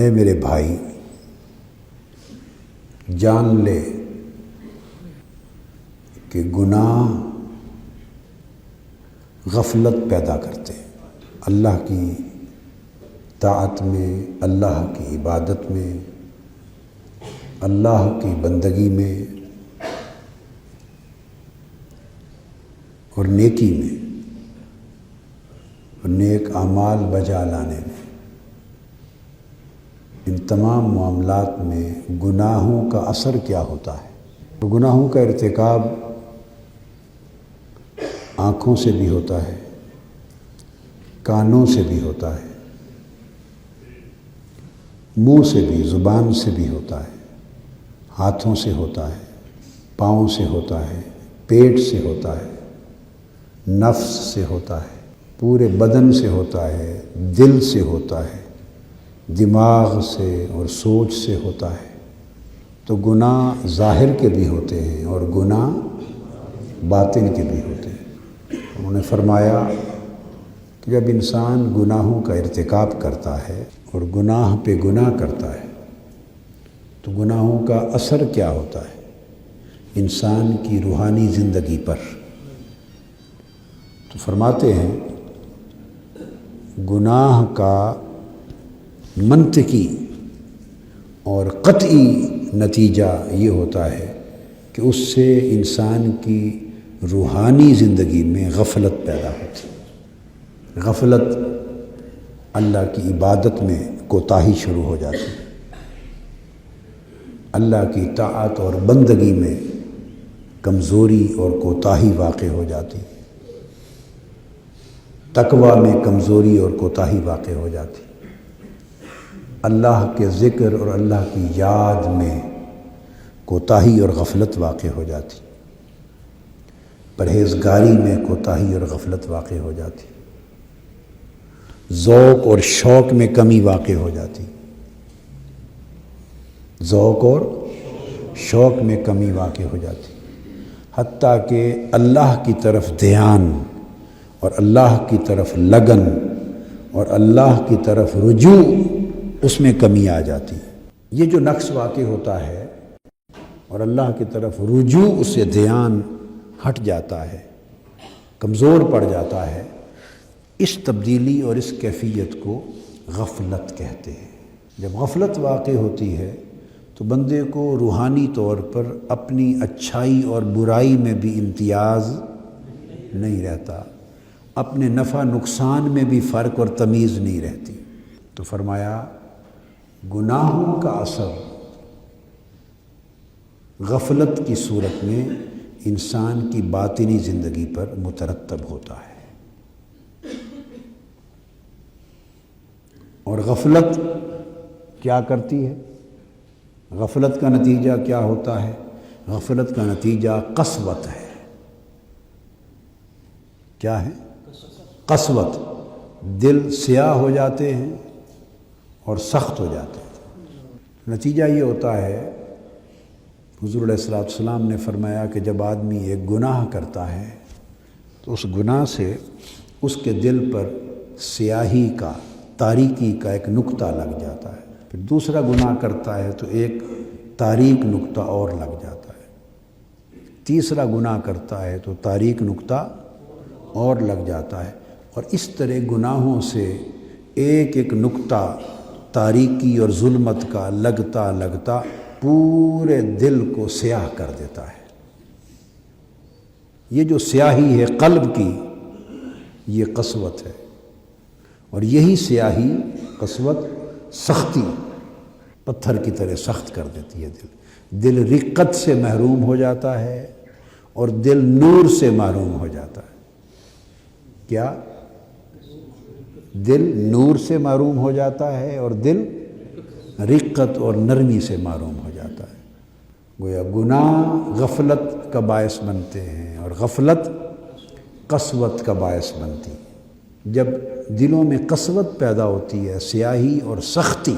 اے میرے بھائی، جان لے کہ گناہ غفلت پیدا کرتے ہیں۔ اللہ کی طاعت میں، اللہ کی عبادت میں، اللہ کی بندگی میں اور نیکی میں اور نیک اعمال بجا لانے میں، ان تمام معاملات میں گناہوں کا اثر کیا ہوتا ہے۔ گناہوں کا ارتکاب آنکھوں سے بھی ہوتا ہے، کانوں سے بھی ہوتا ہے، منہ سے بھی، زبان سے بھی ہوتا ہے، ہاتھوں سے ہوتا ہے، پاؤں سے ہوتا ہے، پیٹ سے ہوتا ہے، نفس سے ہوتا ہے، پورے بدن سے ہوتا ہے، دل سے ہوتا ہے، دماغ سے اور سوچ سے ہوتا ہے۔ تو گناہ ظاہر کے بھی ہوتے ہیں اور گناہ باطن کے بھی ہوتے ہیں۔ انہوں نے فرمایا کہ جب انسان گناہوں کا ارتکاب کرتا ہے اور گناہ پہ گناہ کرتا ہے تو گناہوں کا اثر کیا ہوتا ہے انسان کی روحانی زندگی پر۔ تو فرماتے ہیں گناہ کا منطقی اور قطعی نتیجہ یہ ہوتا ہے کہ اس سے انسان کی روحانی زندگی میں غفلت پیدا ہوتی ہے۔ غفلت، اللہ کی عبادت میں کوتاہی شروع ہو جاتی ہے، اللہ کی طاعت اور بندگی میں کمزوری اور کوتاہی واقع ہو جاتی ہے، تقویٰ میں کمزوری اور کوتاہی واقع ہو جاتی ہے، اللہ کے ذکر اور اللہ کی یاد میں کوتاہی اور غفلت واقع ہو جاتی، پرہیزگاری میں کوتاہی اور غفلت واقع ہو جاتی، ذوق اور شوق میں کمی واقع ہو جاتی، ذوق اور شوق میں کمی واقع ہو جاتی، حتیٰ کہ اللہ کی طرف دھیان اور اللہ کی طرف لگن اور اللہ کی طرف رجوع اس میں کمی آ جاتی ہے۔ یہ جو نقص واقع ہوتا ہے اور اللہ کی طرف رجوع، اس سے دھیان ہٹ جاتا ہے، کمزور پڑ جاتا ہے، اس تبدیلی اور اس کیفیت کو غفلت کہتے ہیں۔ جب غفلت واقع ہوتی ہے تو بندے کو روحانی طور پر اپنی اچھائی اور برائی میں بھی امتیاز نہیں رہتا، اپنے نفع نقصان میں بھی فرق اور تمیز نہیں رہتی۔ تو فرمایا گناہوں کا اثر غفلت کی صورت میں انسان کی باطنی زندگی پر مترتب ہوتا ہے۔ اور غفلت کیا کرتی ہے؟ غفلت کا نتیجہ کیا ہوتا ہے؟ غفلت کا نتیجہ قسوت ہے۔ کیا ہے؟ قسوت۔ دل سیاہ ہو جاتے ہیں اور سخت ہو جاتے ہیں۔ نتیجہ یہ ہوتا ہے، حضور علیہ السلام نے فرمایا کہ جب آدمی ایک گناہ کرتا ہے تو اس گناہ سے اس کے دل پر سیاہی کا، تاریکی کا ایک نقطہ لگ جاتا ہے، پھر دوسرا گناہ کرتا ہے تو ایک تاریک نقطہ اور لگ جاتا ہے، تیسرا گناہ کرتا ہے تو تاریک نقطہ اور لگ جاتا ہے، اور اس طرح گناہوں سے ایک ایک نقطہ تاریکی اور ظلمت کا لگتا لگتا پورے دل کو سیاہ کر دیتا ہے۔ یہ جو سیاہی ہے قلب کی، یہ قسوت ہے، اور یہی سیاہی قسوت سختی، پتھر کی طرح سخت کر دیتی ہے دل۔ دل رقت سے محروم ہو جاتا ہے اور دل نور سے محروم ہو جاتا ہے۔ کیا؟ دل نور سے محروم ہو جاتا ہے اور دل رقت اور نرمی سے محروم ہو جاتا ہے۔ گویا گناہ غفلت کا باعث بنتے ہیں اور غفلت قسوت کا باعث بنتی ہے۔ جب دلوں میں قسوت پیدا ہوتی ہے، سیاہی اور سختی،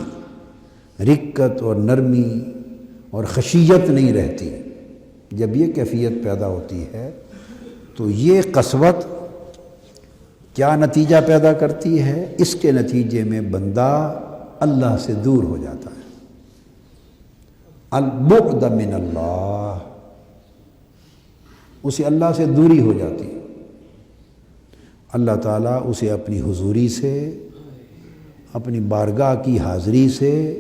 رقت اور نرمی اور خشیت نہیں رہتی، جب یہ کیفیت پیدا ہوتی ہے تو یہ قسوت کیا نتیجہ پیدا کرتی ہے؟ اس کے نتیجے میں بندہ اللہ سے دور ہو جاتا ہے۔ البعد من اللہ، اسے اللہ سے دوری ہو جاتی ہے۔ اللہ تعالیٰ اسے اپنی حضوری سے، اپنی بارگاہ کی حاضری سے،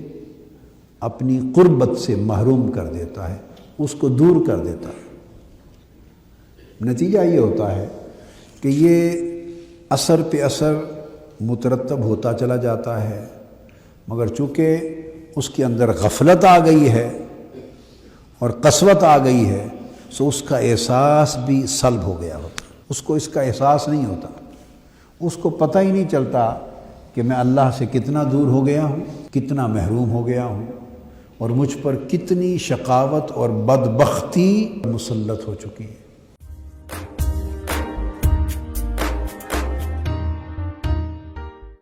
اپنی قربت سے محروم کر دیتا ہے، اس کو دور کر دیتا ہے۔ نتیجہ یہ ہوتا ہے کہ یہ اثر پہ اثر مترتب ہوتا چلا جاتا ہے، مگر چونکہ اس کے اندر غفلت آ گئی ہے اور قسوت آ گئی ہے، سو اس کا احساس بھی سلب ہو گیا ہوتا، اس کو اس کا احساس نہیں ہوتا، اس کو پتہ ہی نہیں چلتا کہ میں اللہ سے کتنا دور ہو گیا ہوں، کتنا محروم ہو گیا ہوں، اور مجھ پر کتنی شقاوت اور بدبختی مسلط ہو چکی ہے۔